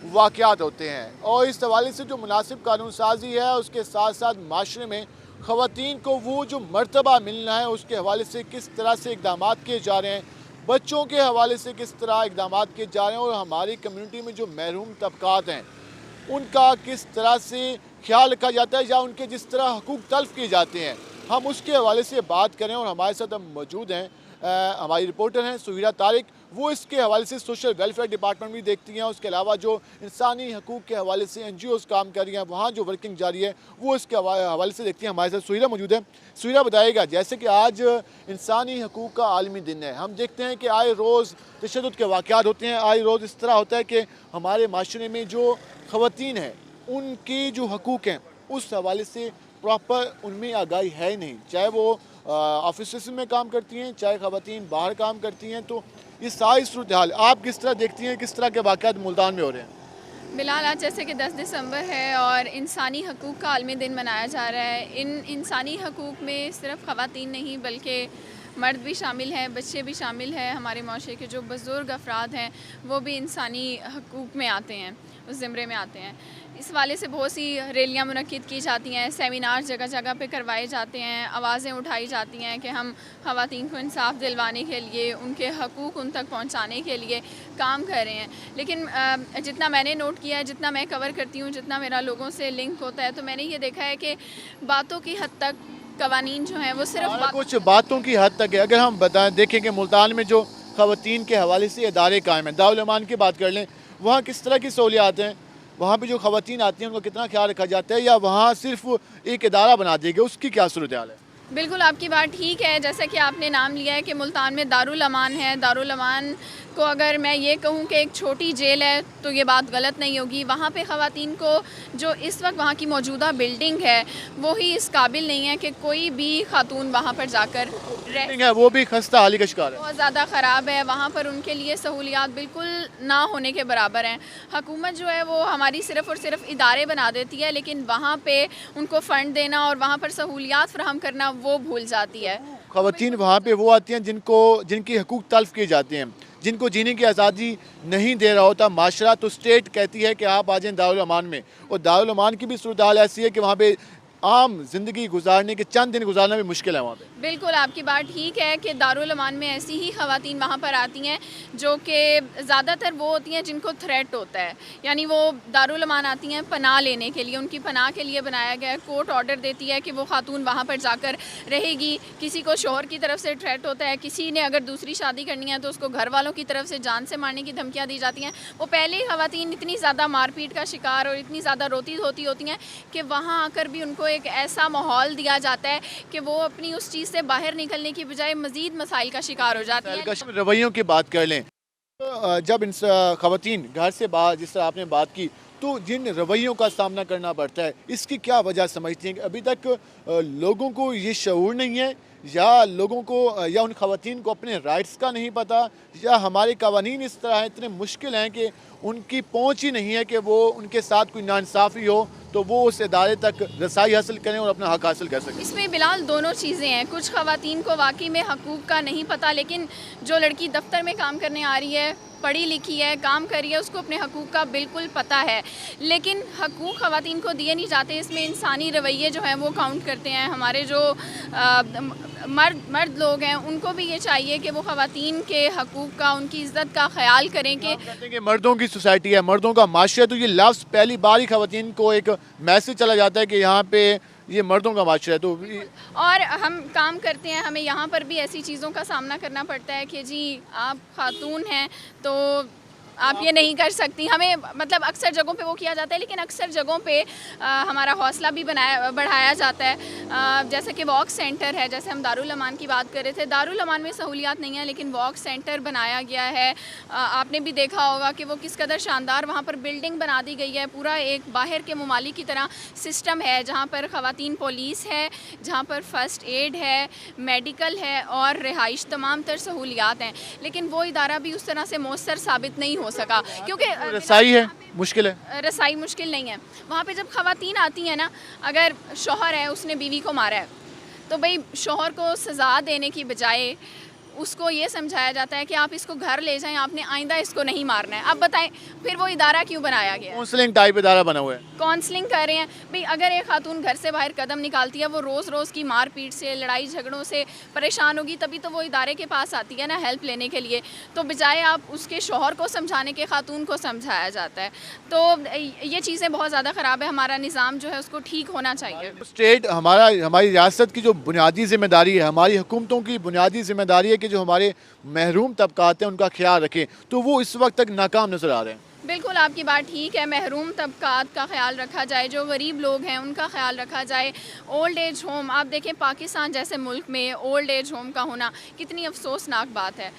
वाक़यात होते हैं और इस हवाले से जो मुनासिब कानून साजी है उसके साथ साथ माशरे में ख़वातीन को वो जो मर्तबा मिलना है उसके हवाले से किस तरह से इक़दाम किए जा रहे हैं, बच्चों के हवाले से किस तरह इक़दाम किए जा रहे हैं और हमारी कम्यूनिटी में जो महरूम तबक़ात हैं उनका किस तरह से ख्याल रखा जाता है या उनके जिस तरह हकूक़ तल्फ़ किए जाते हैं, हम उसके हवाले से बात करें। और हमारे साथ हम मौजूद हैं हमारी रिपोर्टर हैं सुहीरा तारिक, वो इसके हवाले से सोशल वेलफेयर डिपार्टमेंट भी देखती हैं। उसके अलावा जो इंसानी हकूक़ के हवाले से NGOs काम कर रही हैं वहाँ जो वर्किंग जारी है वो इसके हवाले से देखती हैं। हमारे साथ सुहीरा मौजूद है। सुहीरा बताइएगा, जैसे कि आज इंसानी हकूक़ का आलमी दिन है, हम देखते हैं कि आए रोज़ तशद्दुद के वाक़यात होते हैं, आए रोज़ इस तरह होता है कि हमारे माशरे में जो ख़वातीन हैं उनकी जो हकूक़ हैं उस हवाले से प्रॉपर उनमें आगाही है ही नहीं, चाहे वो ऑफिस में काम करती हैं चाहे ख़वातीन बाहर काम करती हैं। तो ये सारी सूरत हाल आप किस तरह देखती हैं, किस तरह के वाक़यात मुल्तान में हो रहे हैं? बिलाल, आज जैसे कि 10 दिसंबर है और इंसानी हकूक़ का आलमी दिन मनाया जा रहा है। इन इंसानी हकूक़ में सिर्फ ख़वातीन नहीं बल्कि मर्द भी शामिल हैं, बच्चे भी शामिल हैं, हमारे माशरे के जो बुज़ुर्ग अफराद हैं वो भी इंसानी हकूक़ में आते हैं, उस ज़िम्रे में आते हैं। इस वाले से बहुत सी रैलियाँ मुनक्किद की जाती हैं, सेमिनार जगह जगह पे करवाए जाते हैं, आवाज़ें उठाई जाती हैं कि हम ख़वातीन को इंसाफ दिलवाने के लिए, उनके हकूक़ उन तक पहुँचाने के लिए काम कर रहे हैं। लेकिन जितना मैंने नोट किया है, जितना मैं कवर करती हूँ, जितना मेरा लोगों से लिंक होता है, तो मैंने ये देखा है कि बातों की हद तक कवानीन जो हैं वो सिर्फ कुछ बातों की हद तक है। अगर हम बताएं देखें कि मुल्तान में जो ख़वातीन के हवाले से इदारे कायम हैं, दारुल अमान की बात कर लें, वहाँ किस तरह की सहूलियात हैं, वहाँ पे जो ख़वातीन आती हैं उनका कितना ख्याल रखा जाता है या वहाँ सिर्फ एक इदारा बना दिया गया, उसकी क्या सूरत हाल है? बिल्कुल आपकी बात ठीक है। जैसे कि आपने नाम लिया है कि मुल्तान में दारुल अमान है। दारुल अमान को अगर मैं ये कहूँ कि एक छोटी जेल है तो ये बात गलत नहीं होगी। वहाँ पे ख़वातीन को जो इस वक्त वहाँ की मौजूदा बिल्डिंग है वो ही इस काबिल नहीं है कि कोई भी खातून वहाँ पर जाकर बिल्डिंग है वो भी खस्ता हाली का शिकार है, बहुत ज़्यादा ख़राब है। वहाँ पर उनके लिए सहूलियात बिल्कुल ना होने के बराबर हैं। हुकूमत जो है वो हमारी सिर्फ़ और सिर्फ इदारे बना देती है, लेकिन वहाँ पे उनको फ़ंड देना और वहाँ पर सहूलियात फराहम करना वो भूल जाती है। ख़वातीन वहाँ पे वो आती हैं जिनकी हकूक़ तल्फ़ किए जाते हैं, जिनको जीने की आज़ादी नहीं दे रहा होता माशरा। तो स्टेट कहती है कि आप आ जाएँ दारुल अमान में, और दारुल अमान की भी सूरत हाल ऐसी है कि वहाँ पे आम ज़िंदगी गुजारने के चंद दिन गुजारना भी मुश्किल है वहाँ पे। बिल्कुल आपकी बात ठीक है कि दारुल अमान में ऐसी ही ख़वातीन वहाँ पर आती हैं जो कि ज़्यादातर वो होती हैं जिनको थ्रेट होता है, यानी वो दारुल अमान आती हैं पनाह लेने के लिए। उनकी पनाह के लिए बनाया गया है, कोर्ट ऑर्डर देती है कि वो खातून वहाँ पर जाकर रहेगी। किसी को शोहर की तरफ से थ्रेट होता है, किसी ने अगर दूसरी शादी करनी है तो उसको घर वालों की तरफ से जान से मारने की धमकियाँ दी जाती हैं। वो पहले ही ख़वातीन इतनी ज़्यादा मारपीट का शिकार और इतनी ज़्यादा रोती धोती होती हैं कि वहाँ आकर भी उनको एक ऐसा माहौल दिया जाता है कि वो अपनी उस चीज़ से बाहर निकलने की बजाय मज़ीद मसाइल का शिकार हो जाती हैं। रवैयों की बात कर लें, जब इन ख़वातीन घर से बाहर, जिस तरह आपने बात की, तो जिन रवैयों का सामना करना पड़ता है, इसकी क्या वजह समझती हैं कि अभी तक लोगों को ये शऊर नहीं है, या लोगों को या उन ख़वातीन को अपने राइट्स का नहीं पता, या हमारे कानून इस तरह इतने मुश्किल हैं कि उनकी पहुंच ही नहीं है कि वो उनके साथ कोई नाइंसाफ़ी हो तो वो उस इदारे तक रसाई हासिल करें और अपना हक हासिल कर सकें। इसमें बिलाल दोनों चीज़ें हैं। कुछ ख़वातीन को वाकई में हकूक़ का नहीं पता, लेकिन जो लड़की दफ्तर में काम करने आ रही है, पढ़ी लिखी है, काम कर रही है, उसको अपने हकूक़ का बिल्कुल पता है, लेकिन हकूक़ ख़वातीन को दिए नहीं जाते। इसमें इंसानी रवैये जो हैं वो काउंट करते हैं। हमारे जो मर्द लोग हैं उनको भी ये चाहिए कि वो ख़वातीन के हकूक़ का, उनकी इज़्ज़त का ख्याल करें कि मर्दों की सोसाइटी है, मर्दों का माशरा। तो ये लफ्ज़ पहली बार ही ख़वातीन को एक मैसेज चला जाता है कि यहाँ पे ये मर्दों का माशरा है। तो और हम काम करते हैं, हमें यहाँ पर भी ऐसी चीज़ों का सामना करना पड़ता है कि जी आप खातून हैं तो आप ये नहीं कर सकती। हमें मतलब अक्सर जगहों पे वो किया जाता है, लेकिन अक्सर जगहों पे हमारा हौसला भी बढ़ाया जाता है। जैसे कि वॉक सेंटर है, जैसे हम दारुल अमान की बात कर रहे थे, दारुल अमान में सहूलियात नहीं है लेकिन वॉक सेंटर बनाया गया है। आपने भी देखा होगा कि वो किस कदर शानदार वहाँ पर बिल्डिंग बना दी गई है। पूरा एक बाहर के ममालिक की तरह सिस्टम है, जहाँ पर ख़वातीन पुलिस है, जहाँ पर फ़र्स्ट एड है, मेडिकल है और रिहाइश, तमाम तर सहूलियात हैं। लेकिन वो इदारा भी उस तरह से मौसर साबित नहीं हो सका, क्योंकि रसाई है, मुश्किल है। रसाई मुश्किल नहीं है। वहाँ पे जब ख़वातीन आती हैं ना, अगर शौहर है उसने बीवी को मारा है तो भाई शौहर को सज़ा देने की बजाय उसको ये समझाया जाता है कि आप इसको घर ले जाएं, आपने आइंदा इसको नहीं मारना है। अब बताएं फिर वो इदारा क्यों बनाया गया है? काउंसलिंग टाइप इदारा बना हुआ है। काउंसलिंग कर रहे हैं भाई। अगर एक खातून घर से बाहर कदम निकालती है, वो रोज़ रोज़ की मारपीट से, लड़ाई झगड़ों से परेशान होगी, तभी तो वो इदारे के पास आती है ना हेल्प लेने के लिए। तो बजाय आप उसके शौहर को समझाने के खातून को समझाया जाता है। तो ये चीज़ें बहुत ज़्यादा ख़राब है। हमारा निज़ाम जो है उसको ठीक होना चाहिए। स्टेट हमारी रियासत की जो बुनियादी जिम्मेदारी है, हमारी हुकूमतों की बुनियादी जिम्मेदारी है कि जो हमारे महरूम तबकात हैं उनका ख्याल रखें, तो वो इस वक्त तक नाकाम नज़र आ रहे हैं। बिल्कुल आपकी बात ठीक है। महरूम तबकात का ख्याल रखा जाए, जो गरीब लोग हैं उनका ख्याल रखा जाए। ओल्ड एज होम, आप देखें पाकिस्तान जैसे मुल्क में ओल्ड एज होम का होना कितनी अफसोसनाक बात है।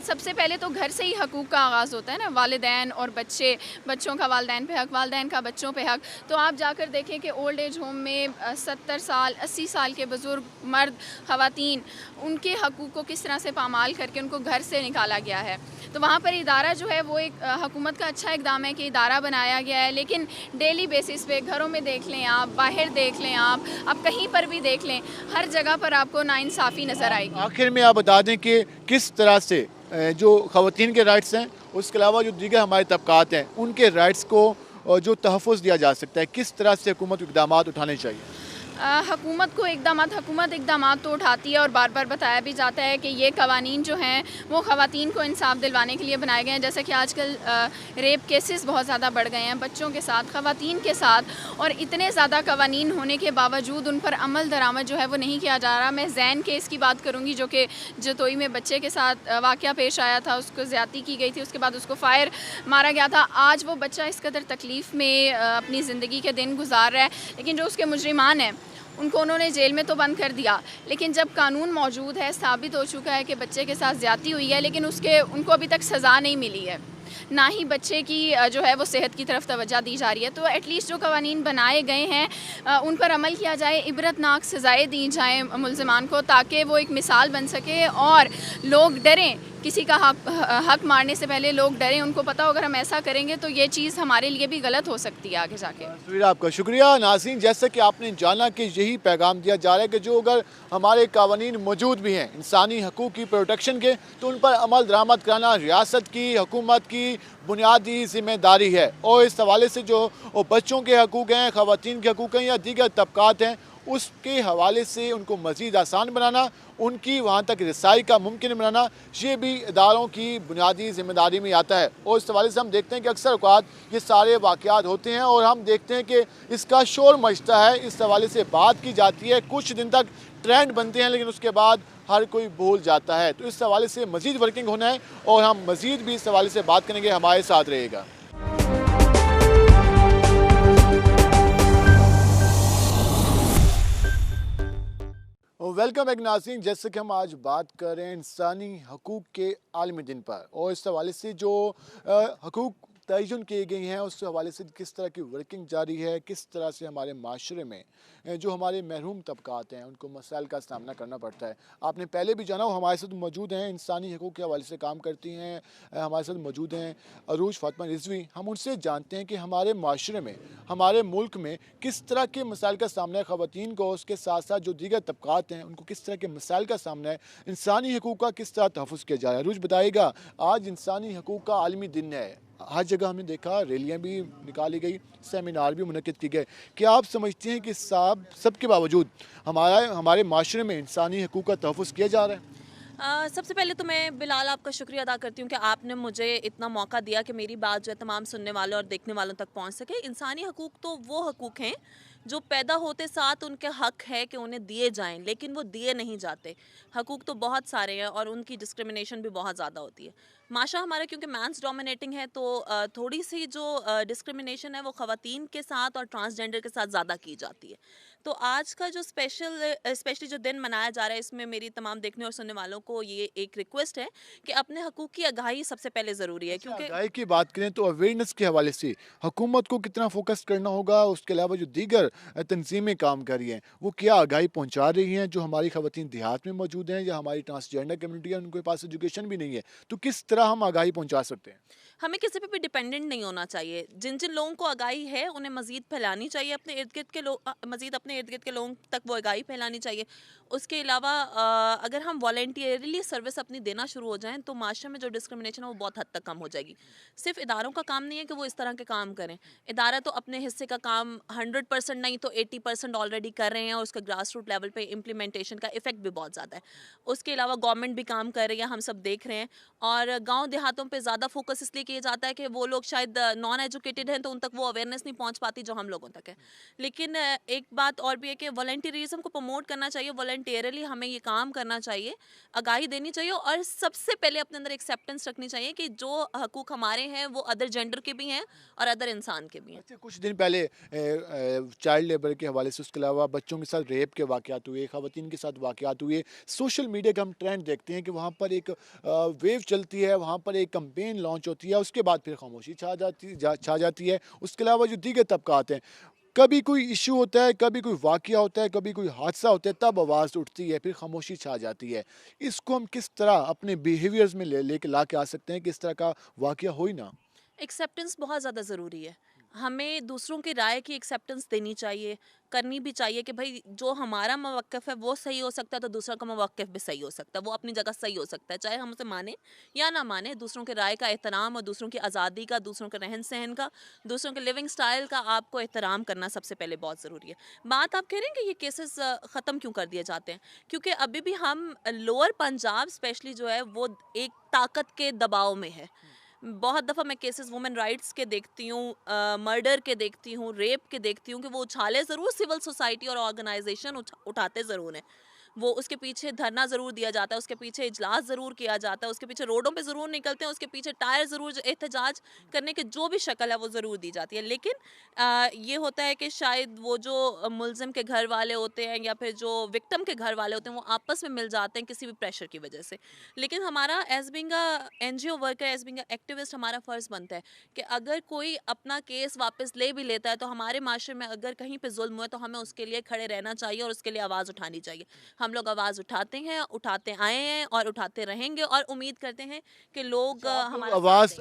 सबसे पहले तो घर से ही हकूक़ का आगाज़ होता है ना, वालिदैन और बच्चे, बच्चों का वालिदैन पे हक, वालिदैन का बच्चों पे हक। तो आप जाकर देखें कि ओल्ड एज होम में 70 साल 80 साल के बुज़ुर्ग मर्द, ख़वातीन, उनके हकूक़ को किस तरह से पामाल करके उनको घर से निकाला गया है। तो वहाँ पर इदारा जो है वो एक हुकूमत का अच्छा इक़दाम है कि इदारा बनाया गया है, लेकिन डेली बेसिस पे घरों में देख लें आप, बाहर देख लें आप कहीं पर भी देख लें, हर जगह पर आपको नाइंसाफ़ी नज़र आएगी। आखिर में आप बता दें कि किस तरह से जो ख़वातीन के राइट्स हैं, उसके अलावा जो दीगर हमारे तबकात हैं, उनके राइट्स को जो तहफ़्फ़ुज़ दिया जा सकता है, किस तरह से हुकूमत को इक़दाम उठाने चाहिए? हुकूमत इक़दाम तो उठाती है और बार बार बताया भी जाता है कि ये कवानीन जो हैं वो ख़वातीन को इंसाफ दिलवाने के लिए बनाए गए हैं। जैसे कि आजकल रेप केसेस बहुत ज़्यादा बढ़ गए हैं बच्चों के साथ, ख़वातीन के साथ, और इतने ज़्यादा कवानीन होने के बावजूद उन पर अमल दरामद जो है वो नहीं किया जा रहा। मैं जैन केस की बात करूँगी, जो कि जतोई में बच्चे के साथ वाक़या पेश आया था, उसको ज़्यादती की गई थी, उसके बाद उसको फ़ायर मारा गया था। आज वो बच्चा इस कदर तकलीफ़ में अपनी ज़िंदगी के दिन गुजार रहा है, लेकिन जो उसके मुजरिमान हैं उनको उन्होंने जेल में तो बंद कर दिया, लेकिन जब कानून मौजूद है, साबित हो चुका है कि बच्चे के साथ ज़्यादती हुई है, लेकिन उनको अभी तक सज़ा नहीं मिली है, ना ही बच्चे की जो है वो सेहत की तरफ तवज्जो दी जा रही है। तो एटलीस्ट जो कवानीन बनाए गए हैं उन पर अमल किया जाए, इबरतनाक सज़ाएँ दी जाएँ मुल्ज़िमान को, ताकि वो एक मिसाल बन सके और लोग डरें। किसी का हक मारने से पहले लोग डरें, उनको पता हो अगर हम ऐसा करेंगे तो ये चीज़ हमारे लिए भी गलत हो सकती है आगे जाके। तस्वीर आपका शुक्रिया। नाज़रीन, जैसे कि आपने जाना कि यही पैगाम दिया जा रहा है कि जो अगर हमारे कानून मौजूद भी हैं इंसानी हकूक़ की प्रोटेक्शन के, तो उन पर अमल दरामद कराना रियासत की, हुकूमत की बुनियादी ज़िम्मेदारी है। और इस हवाले से जो बच्चों के हकूक़ हैं, ख़वातीन के हकूक़ हैं या दीगर तबकात हैं, उसके हवाले से उनको मज़ीद आसान बनाना, उनकी वहाँ तक रसाई का मुमकिन बनाना, ये भी इदारों की बुनियादी ज़िम्मेदारी में आता है। और इस हवाले से हम देखते हैं कि अक्सर औक़ात ये सारे वाक़यात होते हैं और हम देखते हैं कि इसका शोर मचता है, इस हवाले से बात की जाती है, कुछ दिन तक ट्रेंड बनते हैं, लेकिन उसके बाद हर कोई भूल जाता है। तो इस हवाले से मज़ीद वर्किंग होना है और हम मज़ीद भी इस हवाले से बात करेंगे। हमारे साथ रहेगा। वेलकम बैक नाज़रीन, जैसे कि हम आज बात कर रहे हैं इंसानी हकूक़ के आलमी दिन पर, और इस हवाले से जो हकूक़ तयन किए गए हैं उस हवाले से किस तरह की वर्किंग जारी है, किस तरह से हमारे माशरे में जो हमारे महरूम तबकात हैं उनको मसाइल का सामना करना पड़ता है। आपने पहले भी जाना, वो हमारे साथ मौजूद हैं, इंसानी हकूक़ के हवाले से काम करती हैं, हमारे साथ मौजूद हैं अरूज फातिमा रिजवी। हम उनसे जानते हैं कि हमारे माशरे में, हमारे मुल्क में किस तरह के मसाइल का सामना है ख़वातीन को, उसके साथ साथ जो दीगर तबकात हैं उनको किस तरह के मसाइल का सामना है, इंसानी हकूक़ का किस तरह तहफ़्फ़ुज़ किया जा रहा है। अरूज बताइएगा, आज इंसानी हकूक़ का आलमी दिन है, हर जगह हमने देखा, रैलियाँ भी निकाली गई, सेमिनार भी मुनक़िद किए गए। क्या आप समझते हैं कि सबके बावजूद हमारे माशरे में इंसानी हकूक़ का तहफ़्फ़ुज़ किया जा रहा है? सबसे पहले तो मैं बिलाल आपका शुक्रिया अदा करती हूँ कि आपने मुझे इतना मौका दिया कि मेरी बात जो है तमाम सुनने वालों और देखने वालों तक पहुँच सके। इंसानी हकूक़ तो वो हकूक़ हैं जो पैदा होते साथ उनके हक है कि उन्हें दिए जाएं, लेकिन वो दिए नहीं जाते। हकूक़ तो बहुत सारे हैं और उनकी डिस्क्रिमिनेशन भी बहुत ज़्यादा होती है। माशा हमारा क्योंकि मैंस डोमिनेटिंग है, तो थोड़ी सी जो डिस्क्रिमिनेशन है वो ख़वातीन के साथ और ट्रांसजेंडर के साथ ज़्यादा की जाती है। तो आज का जो स्पेशली जो दिन मनाया जा रहा है, इसमें मेरी तमाम देखने और सुनने वालों को ये एक रिक्वेस्ट है कि अपने हकूक़ की आगाही सबसे पहले ज़रूरी है। क्योंकि आगाही की बात करें तो अवेयरनेस के हवाले से हुकूमत को कितना फोकस करना होगा, उसके अलावा जो दीगर तंजीमें काम कर रही हैं वो क्या आगाही पहुँचा रही हैं, जो हमारी ख़वातीन देहात में मौजूद हैं या हमारी ट्रांसजेंडर कम्युनिटी है, उनके पास एजुकेशन भी नहीं है, तो किस तरह हम आगाही पहुँचा सकते हैं? हमें किसी पे भी डिपेंडेंट नहीं होना चाहिए। जिन जिन लोगों को आगाही है उन्हें मज़ीद फैलानी चाहिए, अपने इर्द गिर्द के लोग मज़ीद अपने इर्द गिर्द के लोगों तक वो आगाही फैलानी चाहिए। उसके अलावा अगर हम वॉलंटियरली सर्विस अपनी देना शुरू हो जाएं तो माशरे में जो डिस्क्रिमिनेशन है वो बहुत हद तक कम हो जाएगी। सिर्फ इदारों का काम नहीं है कि वो इस तरह के काम करें, इदारा तो अपने हिस्से का काम 100% नहीं तो 80% ऑलरेडी कर रहे हैं और उसका ग्रास रूट लेवल पे इम्प्लीमेंटेशन का इफेक्ट भी बहुत ज़्यादा है। उसके अलावा गवर्नमेंट भी काम कर रही है, हम सब देख रहे हैं। और गाँव देहातों पर ज़्यादा फोकस इसलिए किया जाता है कि वो लोग शायद नॉन एजुकेटेड हैं, तो उन तक वो अवेयरनेस नहीं पहुंच पाती जो हम लोगों तक है। लेकिन एक बात और भी है कि वॉलंटियरिज्म को प्रमोट करना चाहिए, वॉलंटियरली हमें ये काम करना चाहिए, आगाही देनी चाहिए और सबसे पहले अपने अंदर एक्सेप्टेंस रखनी चाहिए कि जो हकूक़ हमारे हैं वो अदर जेंडर के भी हैं और अदर इंसान के भी हैं। अच्छा, कुछ दिन पहले चाइल्ड लेबर के हवाले से, उसके अलावा बच्चों के साथ रेप के वाक़यात हुए, ख़वातीन के साथ वाक़यात हुए, सोशल मीडिया का हम ट्रेंड देखते हैं कि वहाँ पर एक वेव चलती है, वहाँ पर एक कैंपेन लॉन्च होती है, उसके बाद फिर खामोशी छा जाती है। उसके अलावा जो दीगर तबकात हैं, कभी कोई इशू होता है, कभी कोई वाक़या होता है, कभी कोई हादसा होता है, तब आवाज़ उठती है, फिर खामोशी छा जाती है। इसको हम किस तरह अपने बिहेवियर्स में लेके ला के आ सकते हैं कि इस तरह का वाक़या हो ही ना? एक्सेप्टेंस बहुत ज़्यादा ज़रूरी है। हमें दूसरों की राय की एक्सेप्टेंस देनी चाहिए, करनी भी चाहिए कि भाई जो हमारा मवक्क़िफ़ है वो सही हो सकता है तो दूसरा का मवक्क़िफ़ भी सही हो सकता है, वो अपनी जगह सही हो सकता है, चाहे हम उसे माने या ना माने। दूसरों के राय का एहतराम और दूसरों की आज़ादी का, दूसरों के रहन सहन का, दूसरों के लिविंग स्टाइल का आपको एहतराम करना सबसे पहले बहुत ज़रूरी है। बात आप कह रहे हैं कि ये केसेस ख़त्म क्यों कर दिए जाते हैं, क्योंकि अभी भी हम लोअर पंजाब स्पेशली जो है वो एक ताकत के दबाव में है। बहुत दफ़ा मैं केसेस वुमेन राइट्स के देखती हूँ, मर्डर के देखती हूँ, रेप के देखती हूँ कि वो उछाले ज़रूर सिविल सोसाइटी और ऑर्गेनाइजेशन उठाते ज़रूर हैं, वो उसके पीछे धरना ज़रूर दिया जाता है, उसके पीछे इजलास ज़रूर किया जाता है, उसके पीछे रोडों पे ज़रूर निकलते हैं, उसके पीछे टायर ज़रूर एहतजाज करने की जो भी शक्ल है वो ज़रूर दी जाती है। लेकिन ये होता है कि शायद वो जो मुलज़िम के घर वाले होते हैं या फिर जो विक्टिम के घर वाले होते हैं वो आपस में मिल जाते हैं किसी भी प्रेशर की वजह से। लेकिन हमारा as being a NGO worker, as being a activist, हमारा फ़र्ज़ बनता है कि अगर कोई अपना केस वापस ले भी लेता है तो हमारे माशरे में अगर कहीं पे जुल्म हुआ है तो हमें उसके लिए खड़े रहना चाहिए और उसके लिए आवाज़ उठानी चाहिए। हम लोग आवाज़ उठाते हैं, उठाते आए हैं और उठाते रहेंगे और उम्मीद करते हैं कि लोग हमारा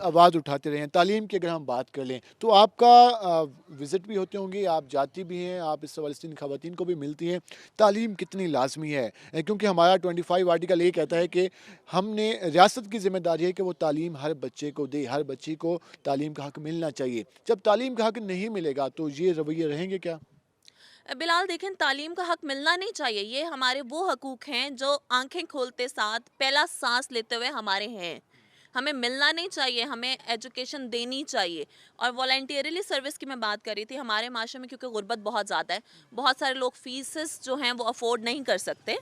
आवाज़ उठाते रहे हैं। तालीम की अगर हम बात कर लें तो आपका विज़िट भी होते होंगे, आप जाती भी हैं, आप इस फ़लस्तीनी ख़वातीन को भी मिलती हैं। तालीम कितनी लाज़मी है? क्योंकि हमारा 25 आर्टिकल ये कहता है कि हमने रियासत की ज़िम्मेदारी है कि वो तालीम हर बच्चे को दे, हर बच्ची को तालीम का हक़ मिलना चाहिए। जब तालीम का हक़ नहीं मिलेगा तो ये रवैये रहेंगे क्या? बिलाल देखें, तालीम का हक मिलना नहीं चाहिए। ये हमारे वो हकूक़ हैं जो आंखें खोलते साथ पहला सांस लेते हुए हमारे हैं। हमें मिलना नहीं चाहिए, हमें एजुकेशन देनी चाहिए। और वॉलंटियरली सर्विस की मैं बात कर रही थी, हमारे माशरे में क्योंकि गुर्बत बहुत ज़्यादा है, बहुत सारे लोग फीसेस जो हैं वो अफोर्ड नहीं कर सकते,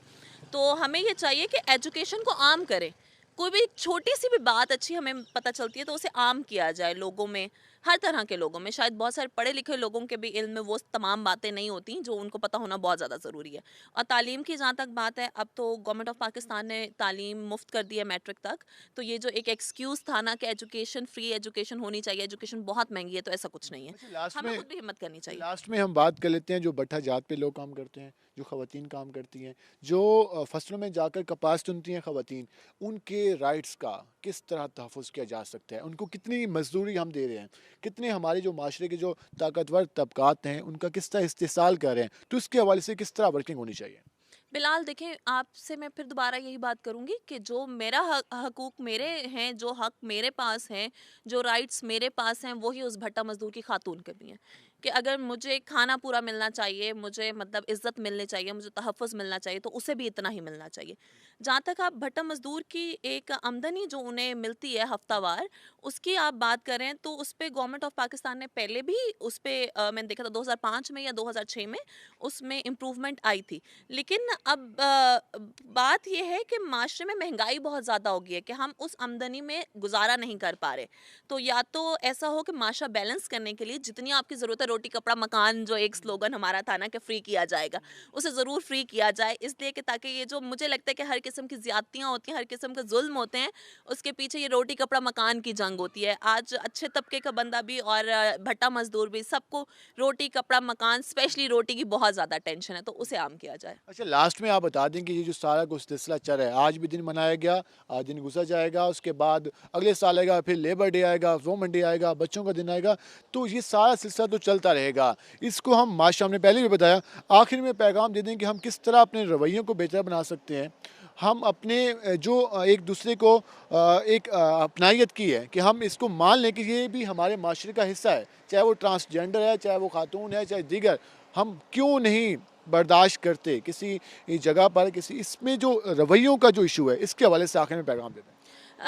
तो हमें ये चाहिए कि एजुकेशन को आम करें। कोई भी छोटी सी भी बात अच्छी हमें पता चलती है तो उसे आम किया जाए लोगों में, हर तरह के लोगों में। शायद बहुत सारे पढ़े लिखे लोगों के भी इल्म में वो तमाम बातें नहीं होती जो उनको पता होना बहुत ज़्यादा ज़रूरी है। और तालीम की जहाँ तक बात है, अब तो गवर्नमेंट ऑफ पाकिस्तान ने तालीम मुफ्त कर दी है मैट्रिक तक, तो ये जो एक एक्सक्यूज़ था ना कि एजुकेशन, फ्री एजुकेशन होनी चाहिए, एजुकेशन बहुत महंगी है, तो ऐसा कुछ नहीं है। हमें खुद भी हिम्मत करनी चाहिए। लास्ट में हम बात कर लेते हैं जो भट्ठा जात पे लोग काम करते हैं, जो ख़वातीन काम करती हैं, जो फसलों में जाकर कपास चुनती हैं ख़वातीन, उनके राइट्स का किस तरह तहफ़्फ़ुज़ किया जा सकता है? उनको कितनी मज़दूरी हम दे रहे हैं, कितने हमारे जो माशरे के जो ताकतवर तबकात हैं उनका किस तरह इस्तेसाल कर रहे हैं, तो इसके हवाले से किस तरह वर्किंग होनी चाहिए? बिलाल देखें, आपसे मैं फिर दोबारा यही बात करूंगी कि जो मेरा हकूक मेरे हैं, जो हक मेरे पास हैं, जो राइट्स मेरे पास हैं, वही उस भट्टा मजदूर की खातून के भी हैं। कि अगर मुझे खाना पूरा मिलना चाहिए, मुझे मतलब इज़्ज़त मिलनी चाहिए, मुझे तहफ़्फ़ुज़ मिलना चाहिए, तो उसे भी इतना ही मिलना चाहिए। जहाँ तक आप भट्टा मजदूर की एक आमदनी जो उन्हें मिलती है हफ्तावार, उसकी आप बात करें तो उस पर गवर्नमेंट ऑफ पाकिस्तान ने पहले भी उस पर मैंने देखा था 2005 में या 2006 में उसमें इम्प्रूवमेंट आई थी। लेकिन अब बात यह है कि माशरे में महंगाई बहुत ज़्यादा हो गई है कि हम उस आमदनी में गुजारा नहीं कर पा रहे। तो या तो ऐसा हो कि माशरा बैलेंस करने के लिए जितनी आपकी ज़रूरत है, रोटी कपड़ा मकान जो एक स्लोगन हमारा था ना कि फ्री किया जाएगा, उसे ज़रूर फ्री किया जाए, इसलिए कि ताकि ये जो मुझे लगता है कि हर किस्म की ज़्यादतियाँ होती हैं, हर किस्म के जुल्म होते हैं, उसके पीछे ये रोटी कपड़ा मकान की जंग होती है। आज अच्छे तबके का बंदा भी और भट्टा मजदूर भी, सबको रोटी कपड़ा मकान, स्पेशली रोटी की बहुत ज़्यादा टेंशन है, तो उसे आम किया जाए। अच्छा, लास्ट में आप बता दें कि ये जो सारा कुछ सिलसिला चल रहा है, आज भी दिन मनाया गया, आज दिन गुजर जाएगा, उसके बाद अगले साल आएगा, फिर लेबर डे आएगा, वोमेन डे आएगा, बच्चों का दिन आएगा, तो ये सारा सिलसिला तो चलता रहेगा। इसको हम माशरा, हमने पहले भी बताया, आखिर में पैगाम दे दें कि हम किस तरह अपने रवैयों को बेहतर बना सकते हैं। हम अपने जो एक दूसरे को एक अपनाइयत की है कि हम इसको मान लें कि ये भी हमारे माशरे का हिस्सा है, चाहे वो ट्रांसजेंडर है, चाहे वो खातून है, चाहे दीगर, हम क्यों नहीं बर्दाश्त करते किसी जगह पर, किसी इसमें जो रवैयों का जो इशू है, इसके हवाले से आखिर में पैगाम देते हैं।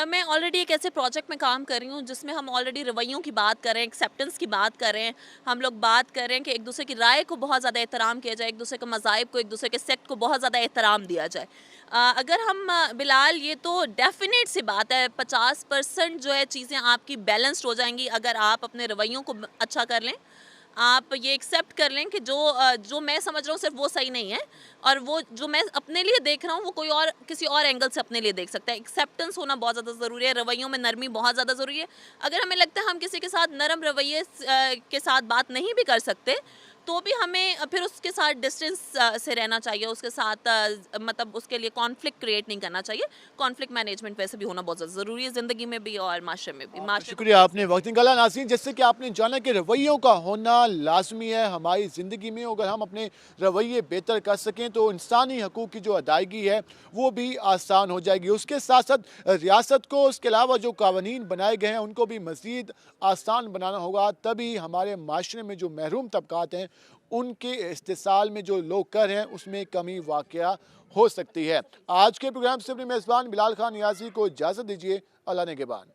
मैं ऑलरेडी एक ऐसे प्रोजेक्ट में काम कर रही हूँ जिसमें हम ऑलरेडी रवैयों की बात कर रहे हैं, एक्सेप्टेंस की बात कर रहे हैं। हम लोग बात कर रहे हैं कि एक दूसरे की राय को बहुत ज़्यादा एहतराम किया जाए, एक दूसरे के मज़ाहिब को, एक दूसरे के सेक्ट को बहुत ज़्यादा एहतराम दिया जाए। अगर हम बिलाल, ये तो डेफिनेट सी बात है, 50% जो है चीज़ें आपकी बैलेंस्ड हो जाएंगी अगर आप अपने रवैयों को अच्छा कर लें। आप ये एक्सेप्ट कर लें कि जो मैं समझ रहा हूँ सिर्फ वो सही नहीं है, और वो जो मैं अपने लिए देख रहा हूँ वो कोई और किसी और एंगल से अपने लिए देख सकता है। एक्सेप्टेंस होना बहुत ज़्यादा ज़रूरी है, रवैयों में नरमी बहुत ज़्यादा ज़रूरी है। अगर हमें लगता है हम किसी के साथ नरम रवैये के साथ बात नहीं भी कर सकते, तो भी हमें फिर उसके साथ डिस्टेंस से रहना चाहिए, उसके साथ मतलब उसके लिए कॉन्फ्लिक्ट क्रिएट नहीं करना चाहिए। कॉन्फ्लिक्ट मैनेजमेंट वैसे भी होना बहुत ज़्यादा ज़रूरी है ज़िंदगी में भी और माशरे में भी। शुक्रिया, आपने वक्त निकाला। नाज़रीन, जैसे कि आपने जाना कि रवैयों का होना लाजमी है हमारी ज़िंदगी में। अगर हम अपने रवैये बेहतर कर सकें तो इंसानी हकूक़ की जो अदायगी है वो भी आसान हो जाएगी। उसके साथ साथ रियासत को, उसके अलावा जो कानून बनाए गए हैं उनको भी मज़ीद आसान बनाना होगा, तभी हमारे माशरे में जो महरूम तबकात हैं उनके इस्तेसाल में जो लोग कर हैं उसमें कमी वाक़या हो सकती है। आज के प्रोग्राम से अपने मेज़बान बिलाल खान नियाज़ी को इजाज़त दीजिए। अल्लाह ने के बाद।